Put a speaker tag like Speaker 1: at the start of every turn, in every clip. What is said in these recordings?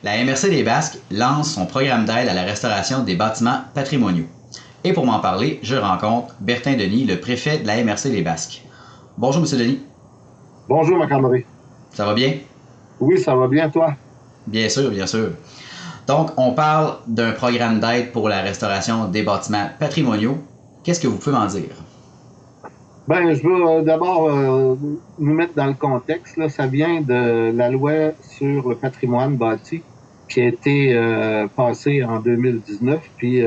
Speaker 1: La MRC des Basques lance son programme d'aide à la restauration des bâtiments patrimoniaux. Et pour m'en parler, je rencontre Bertin Denis, le préfet de la MRC des Basques. Bonjour, M. Denis.
Speaker 2: Bonjour, Marc-André.
Speaker 1: Ça va bien?
Speaker 2: Oui, ça va bien, toi?
Speaker 1: Bien sûr, bien sûr. Donc, on parle d'un programme d'aide pour la restauration des bâtiments patrimoniaux. Qu'est-ce que vous pouvez m'en dire?
Speaker 2: Ben, je veux d'abord nous mettre dans le contexte. Là, ça vient de la loi sur le patrimoine bâti qui a été passée en 2019. Puis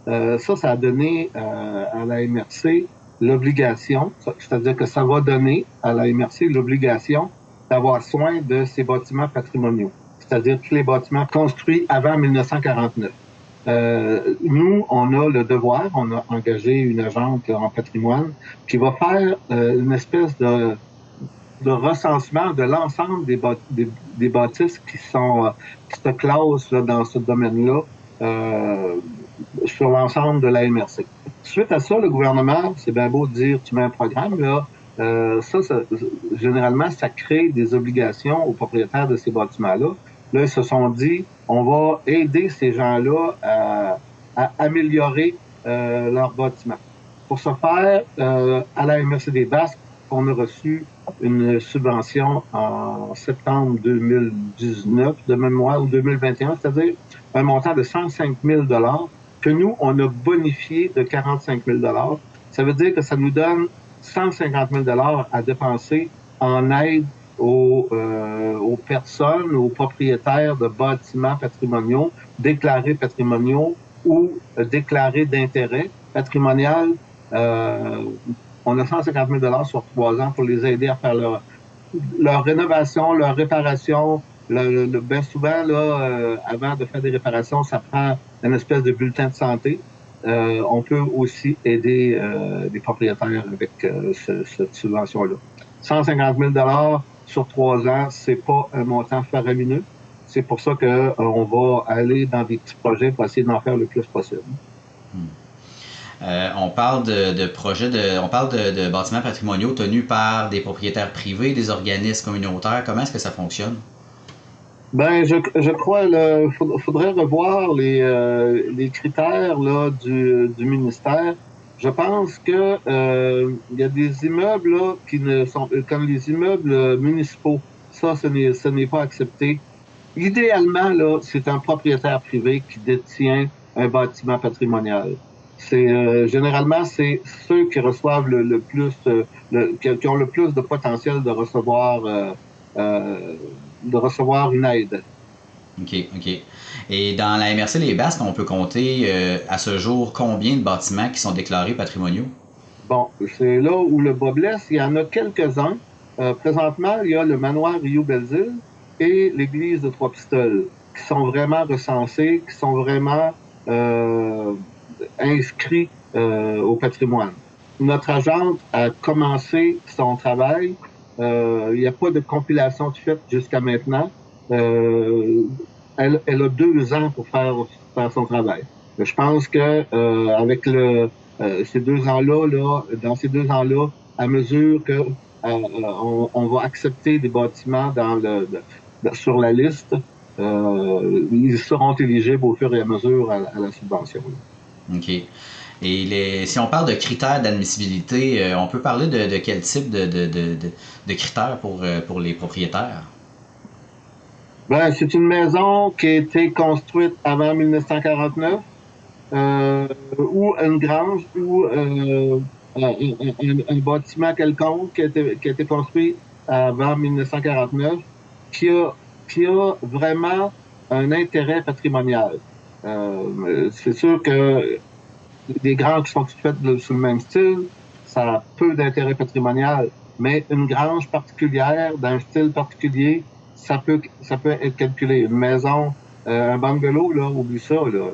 Speaker 2: ça a donné à la MRC l'obligation, c'est-à-dire que ça va donner à la MRC l'obligation d'avoir soin de ces bâtiments patrimoniaux, c'est-à-dire tous les bâtiments construits avant 1949. Nous, on a le devoir, on a engagé une agente en patrimoine qui va faire une espèce de recensement de l'ensemble des bâtisses qui se classent là, dans ce domaine-là sur l'ensemble de la MRC. Suite à ça, le gouvernement, c'est bien beau de dire tu mets un programme, là, généralement, ça crée des obligations aux propriétaires de ces bâtiments-là. Là, ils se sont dit, on va aider ces gens-là à améliorer leur bâtiment. Pour ce faire, à la MRC des Basques, on a reçu une subvention en septembre 2019 de mémoire, ou 2021, c'est-à-dire un montant de 105 000 que nous, on a bonifié de 45 000 Ça veut dire que ça nous donne 150 000 à dépenser en aide aux personnes, aux propriétaires de bâtiments patrimoniaux, déclarés patrimoniaux ou déclarés d'intérêt patrimonial. On a 150 000 sur 3 ans pour les aider à faire leur rénovation, leur réparation. Bien souvent, là, avant de faire des réparations, ça prend une espèce de bulletin de santé. On peut aussi aider les propriétaires avec cette subvention-là. 150 000 sur 3 ans, c'est pas un montant faramineux. C'est pour ça qu'on va aller dans des petits projets pour essayer d'en faire le plus possible.
Speaker 1: On parle de projets, on parle de bâtiments patrimoniaux tenus par des propriétaires privés, des organismes communautaires. Comment est-ce que ça fonctionne?
Speaker 2: Ben, je crois qu'il faudrait revoir les critères là, du ministère. Je pense que il y a des immeubles là, qui ne sont comme les immeubles municipaux. Ça, ce n'est pas accepté. Idéalement, là, c'est un propriétaire privé qui détient un bâtiment patrimonial. Généralement c'est ceux qui reçoivent le plus, qui ont le plus de potentiel de recevoir une aide.
Speaker 1: OK, OK. Et dans la MRC Les Basques, on peut compter à ce jour combien de bâtiments qui sont déclarés patrimoniaux?
Speaker 2: Bon, c'est là où le bas blesse. Il y en a quelques-uns. Présentement, il y a le manoir Riou-Belzile et l'église de Trois-Pistoles qui sont vraiment recensés, qui sont vraiment inscrits au patrimoine. Notre agente a commencé son travail. Il n'y a pas de compilation de fait jusqu'à maintenant. Elle a 2 ans pour faire son travail. Je pense que avec ces 2 ans-là, dans ces 2 ans-là, à mesure que on va accepter des bâtiments sur la liste, ils seront éligibles au fur et à mesure à la subvention.
Speaker 1: OK. Et si on parle de critères d'admissibilité, on peut parler de quel type de critères pour les propriétaires?
Speaker 2: Ben, c'est une maison qui a été construite avant 1949, ou une grange ou un bâtiment quelconque qui a été construit avant 1949, qui a, qui a vraiment un intérêt patrimonial. C'est sûr que des granges qui sont toutes faites sous le même style, ça a peu d'intérêt patrimonial, mais une grange particulière, d'un style particulier, ça peut être calculé. Une maison, un bungalow, là, oublie ça, là.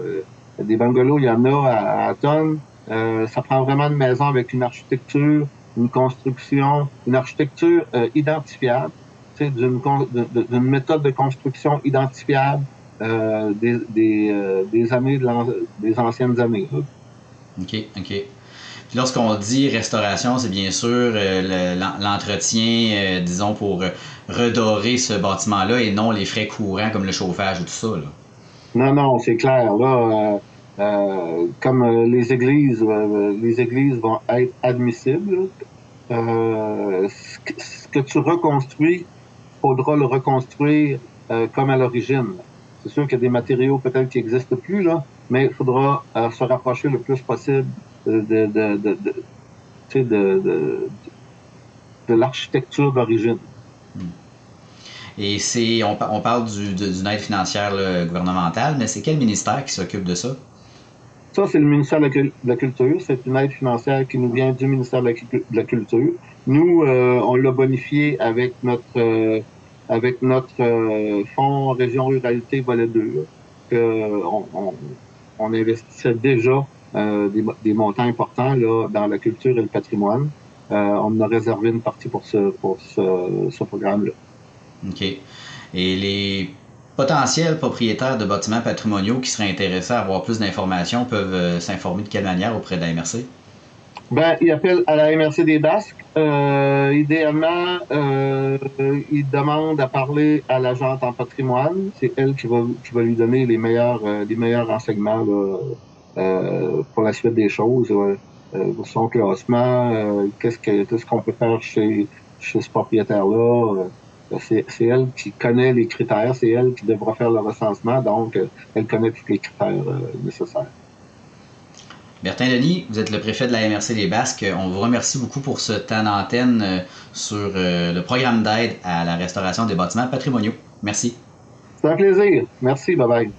Speaker 2: Des bungalows, il y en a à tonnes. Ça prend vraiment une maison avec une architecture, une construction, une architecture identifiable, d'une méthode de construction identifiable des années, des anciennes années.
Speaker 1: OK, OK. Puis lorsqu'on dit restauration, c'est bien sûr l'entretien, disons, pour redorer ce bâtiment-là et non les frais courants comme le chauffage ou tout ça, là.
Speaker 2: Non, non, c'est clair. Là, comme les églises vont être admissibles, ce que tu reconstruis, faudra le reconstruire comme à l'origine. C'est sûr qu'il y a des matériaux peut-être qui n'existent plus, là, mais il faudra se rapprocher le plus possible tu sais, de l'architecture d'origine.
Speaker 1: Et on parle d'une aide financière là, gouvernementale, mais c'est quel ministère qui s'occupe de ça?
Speaker 2: Ça, c'est le ministère de la Culture. C'est une aide financière qui nous vient du ministère de la Culture. Nous, on l'a bonifié avec notre fonds Région Ruralité Volet 2. On investissait déjà des montants importants là, dans la culture et le patrimoine. On a réservé une partie pour ce programme-là.
Speaker 1: OK. Et les potentiels propriétaires de bâtiments patrimoniaux qui seraient intéressés à avoir plus d'informations peuvent s'informer de quelle manière auprès de la MRC?
Speaker 2: Ben, ils appellent à la MRC des Basques. Idéalement, ils demandent à parler à l'agente en patrimoine. C'est elle qui va lui donner les meilleurs renseignements là, pour la suite des choses. Son classement, qu'est-ce qu'on peut faire chez ce propriétaire-là. C'est elle qui connaît les critères, c'est elle qui devra faire le recensement, donc elle connaît tous les critères nécessaires.
Speaker 1: Bertin Denis, vous êtes le préfet de la MRC Les Basques. On vous remercie beaucoup pour ce temps d'antenne sur le programme d'aide à la restauration des bâtiments patrimoniaux. Merci.
Speaker 2: C'est un plaisir. Merci. Bye bye.